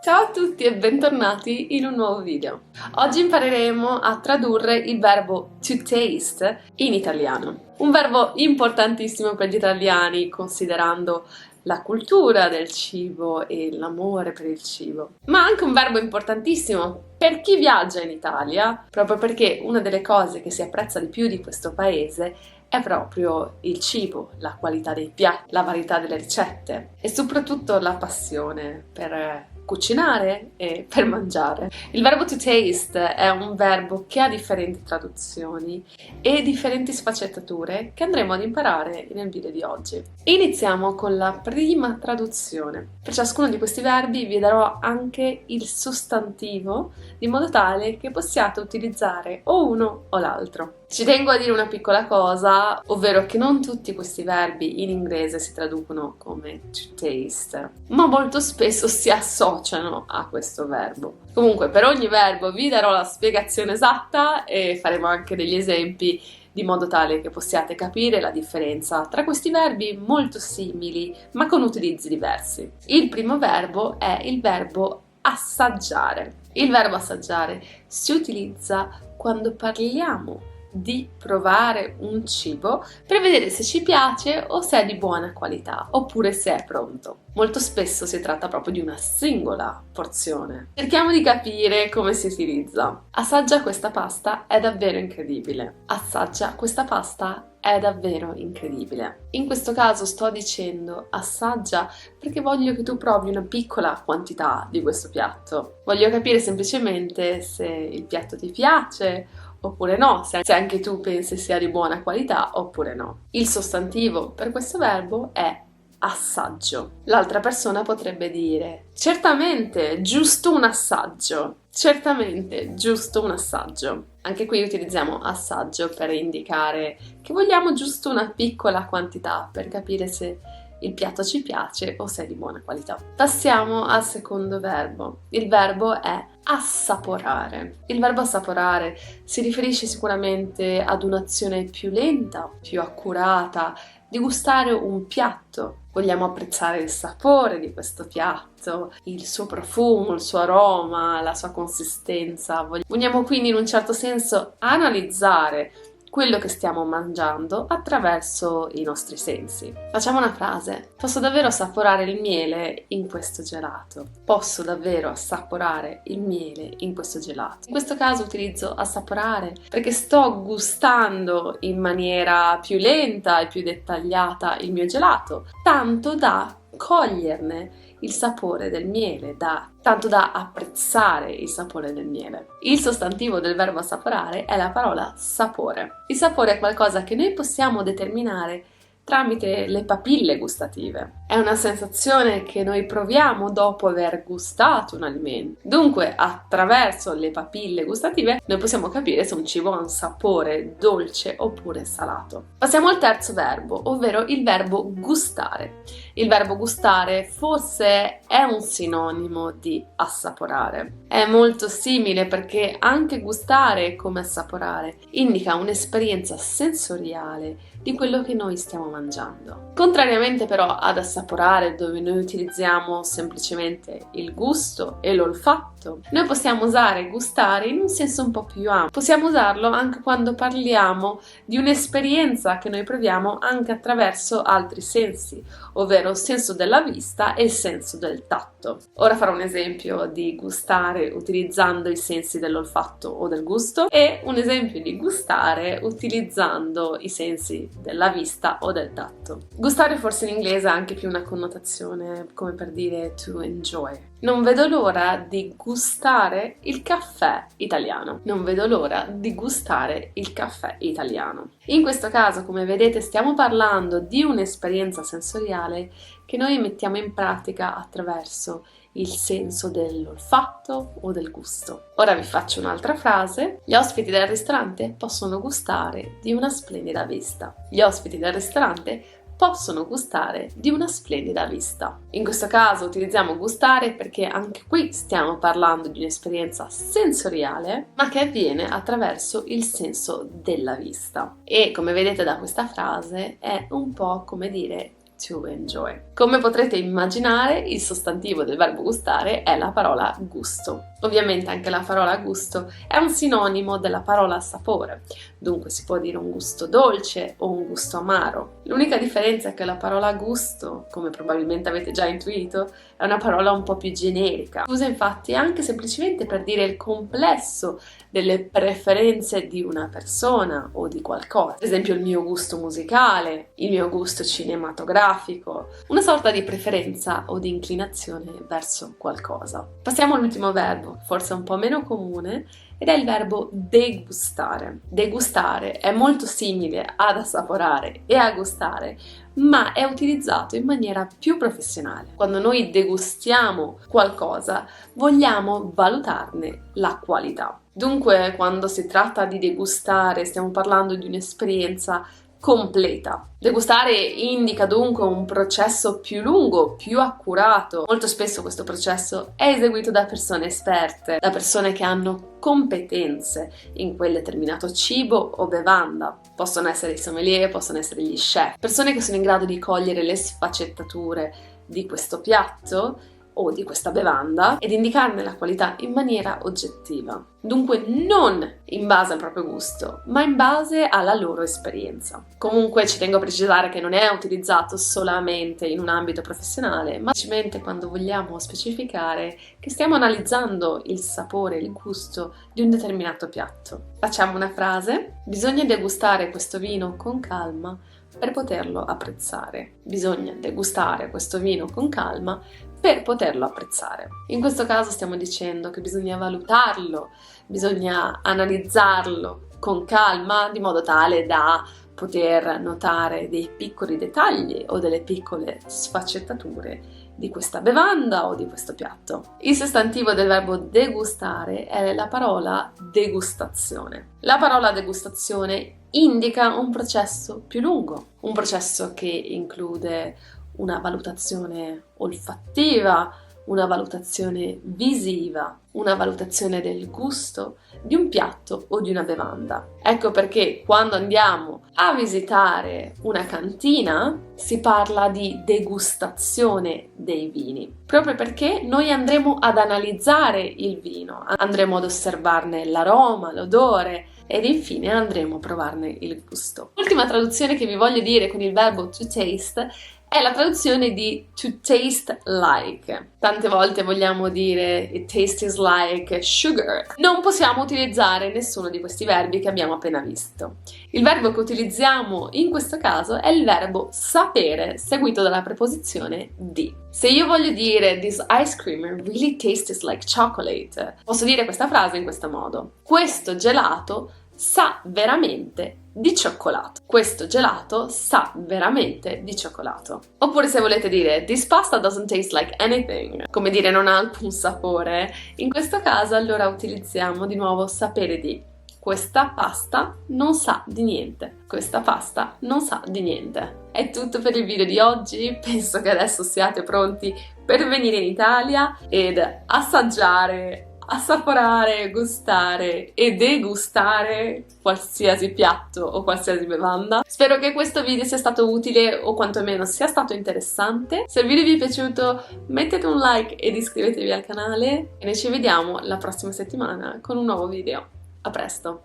Ciao a tutti e bentornati in un nuovo video. Oggi impareremo a tradurre il verbo to taste in italiano. Un verbo importantissimo per gli italiani considerando la cultura del cibo e l'amore per il cibo. Ma anche un verbo importantissimo per chi viaggia in Italia, proprio perché una delle cose che si apprezza di più di questo paese è proprio il cibo, la qualità dei piatti, la varietà delle ricette e soprattutto la passione per cucinare e per mangiare. Il verbo to taste è un verbo che ha differenti traduzioni e differenti sfaccettature che andremo ad imparare nel video di oggi. Iniziamo con la prima traduzione. Per ciascuno di questi verbi vi darò anche il sostantivo di modo tale che possiate utilizzare o uno o l'altro. Ci tengo a dire una piccola cosa, ovvero che non tutti questi verbi in inglese si traducono come to taste, ma molto spesso si associano a questo verbo. Comunque, per ogni verbo vi darò la spiegazione esatta e faremo anche degli esempi di modo tale che possiate capire la differenza tra questi verbi molto simili ma con utilizzi diversi. Il primo verbo è il verbo assaggiare. Il verbo assaggiare si utilizza quando parliamo di provare un cibo per vedere se ci piace o se è di buona qualità oppure se è pronto. Molto spesso si tratta proprio di una singola porzione. Cerchiamo di capire come si utilizza. Assaggia questa pasta, è davvero incredibile. Assaggia questa pasta, è davvero incredibile. In questo caso sto dicendo assaggia perché voglio che tu provi una piccola quantità di questo piatto. Voglio capire semplicemente se il piatto ti piace oppure no, se anche tu pensi sia di buona qualità oppure no. Il sostantivo per questo verbo è assaggio. L'altra persona potrebbe dire certamente, giusto un assaggio. Certamente, giusto un assaggio. Anche qui utilizziamo assaggio per indicare che vogliamo giusto una piccola quantità per capire se il piatto ci piace o se è di buona qualità. Passiamo al secondo verbo. Il verbo è assaporare. Il verbo assaporare si riferisce sicuramente ad un'azione più lenta, più accurata, di gustare un piatto. Vogliamo apprezzare il sapore di questo piatto, il suo profumo, il suo aroma, la sua consistenza. Vogliamo quindi in un certo senso analizzare quello che stiamo mangiando attraverso i nostri sensi. Facciamo una frase. Posso davvero assaporare il miele in questo gelato. Posso davvero assaporare il miele in questo gelato. In questo caso utilizzo assaporare perché sto gustando in maniera più lenta e più dettagliata il mio gelato, tanto da coglierne il sapore del miele, tanto da apprezzare il sapore del miele. Il sostantivo del verbo assaporare è la parola sapore. Il sapore è qualcosa che noi possiamo determinare tramite le papille gustative. È una sensazione che noi proviamo dopo aver gustato un alimento. Dunque, attraverso le papille gustative, noi possiamo capire se un cibo ha un sapore dolce oppure salato. Passiamo al terzo verbo, ovvero il verbo gustare. Il verbo gustare forse è un sinonimo di assaporare. È molto simile perché anche gustare come assaporare indica un'esperienza sensoriale di quello che noi stiamo mangiando. Contrariamente però ad assaporare, dove noi utilizziamo semplicemente il gusto e l'olfatto, noi possiamo usare gustare in un senso un po' più ampio. Possiamo usarlo anche quando parliamo di un'esperienza che noi proviamo anche attraverso altri sensi, ovvero il senso della vista e il senso del tatto. Ora farò un esempio di gustare utilizzando i sensi dell'olfatto o del gusto e un esempio di gustare utilizzando i sensi della vista o del tatto. Gustare forse in inglese ha anche più una connotazione come per dire to enjoy. Non vedo l'ora di gustare il caffè italiano. Non vedo l'ora di gustare il caffè italiano. In questo caso, come vedete, stiamo parlando di un'esperienza sensoriale che noi mettiamo in pratica attraverso il senso dell'olfatto o del gusto. Ora vi faccio un'altra frase. Gli ospiti del ristorante possono gustare di una splendida vista. Gli ospiti del ristorante possono gustare di una splendida vista. In questo caso utilizziamo gustare perché anche qui stiamo parlando di un'esperienza sensoriale, ma che avviene attraverso il senso della vista. E come vedete da questa frase è un po' come dire to enjoy. Come potrete immaginare, il sostantivo del verbo gustare è la parola gusto. Ovviamente anche la parola gusto è un sinonimo della parola sapore, dunque si può dire un gusto dolce o un gusto amaro. L'unica differenza è che la parola gusto, come probabilmente avete già intuito, è una parola un po' più generica. Si usa infatti anche semplicemente per dire il complesso delle preferenze di una persona o di qualcosa. Ad esempio il mio gusto musicale, il mio gusto cinematografico, una sorta di preferenza o di inclinazione verso qualcosa. Passiamo all'ultimo verbo, forse un po' meno comune, ed è il verbo degustare. Degustare è molto simile ad assaporare e a gustare, ma è utilizzato in maniera più professionale. Quando noi degustiamo qualcosa, vogliamo valutarne la qualità. Dunque, quando si tratta di degustare, stiamo parlando di un'esperienza completa. Degustare indica dunque un processo più lungo, più accurato. Molto spesso questo processo è eseguito da persone esperte, da persone che hanno competenze in quel determinato cibo o bevanda. Possono essere i sommelier, possono essere gli chef, persone che sono in grado di cogliere le sfaccettature di questo piatto o di questa bevanda ed indicarne la qualità in maniera oggettiva. Dunque non in base al proprio gusto, ma in base alla loro esperienza. Comunque ci tengo a precisare che non è utilizzato solamente in un ambito professionale, ma semplicemente quando vogliamo specificare che stiamo analizzando il sapore, il gusto di un determinato piatto. Facciamo una frase: bisogna degustare questo vino con calma per poterlo apprezzare. Bisogna degustare questo vino con calma per poterlo apprezzare. In questo caso stiamo dicendo che bisogna valutarlo, bisogna analizzarlo con calma, di modo tale da poter notare dei piccoli dettagli o delle piccole sfaccettature di questa bevanda o di questo piatto. Il sostantivo del verbo degustare è la parola degustazione. La parola degustazione indica un processo più lungo, un processo che include una valutazione olfattiva, una valutazione visiva, una valutazione del gusto di un piatto o di una bevanda. Ecco perché quando andiamo a visitare una cantina si parla di degustazione dei vini, proprio perché noi andremo ad analizzare il vino, andremo ad osservarne l'aroma, l'odore ed infine andremo a provarne il gusto. L'ultima traduzione che vi voglio dire con il verbo to taste è la traduzione di to taste like. Tante volte vogliamo dire it tastes like sugar. Non possiamo utilizzare nessuno di questi verbi che abbiamo appena visto. Il verbo che utilizziamo in questo caso è il verbo sapere, seguito dalla preposizione di. Se io voglio dire this ice cream really tastes like chocolate, posso dire questa frase in questo modo: questo gelato sa veramente di cioccolato. Questo gelato sa veramente di cioccolato. Oppure se volete dire this pasta doesn't taste like anything, come dire non ha alcun sapore, in questo caso allora utilizziamo di nuovo sapere di. Questa pasta non sa di niente. Questa pasta non sa di niente. È tutto per il video di oggi, penso che adesso siate pronti per venire in Italia ed assaggiare, assaporare, gustare e degustare qualsiasi piatto o qualsiasi bevanda. Spero che questo video sia stato utile o quantomeno sia stato interessante. Se il video vi è piaciuto mettete un like ed iscrivetevi al canale e noi ci vediamo la prossima settimana con un nuovo video. A presto!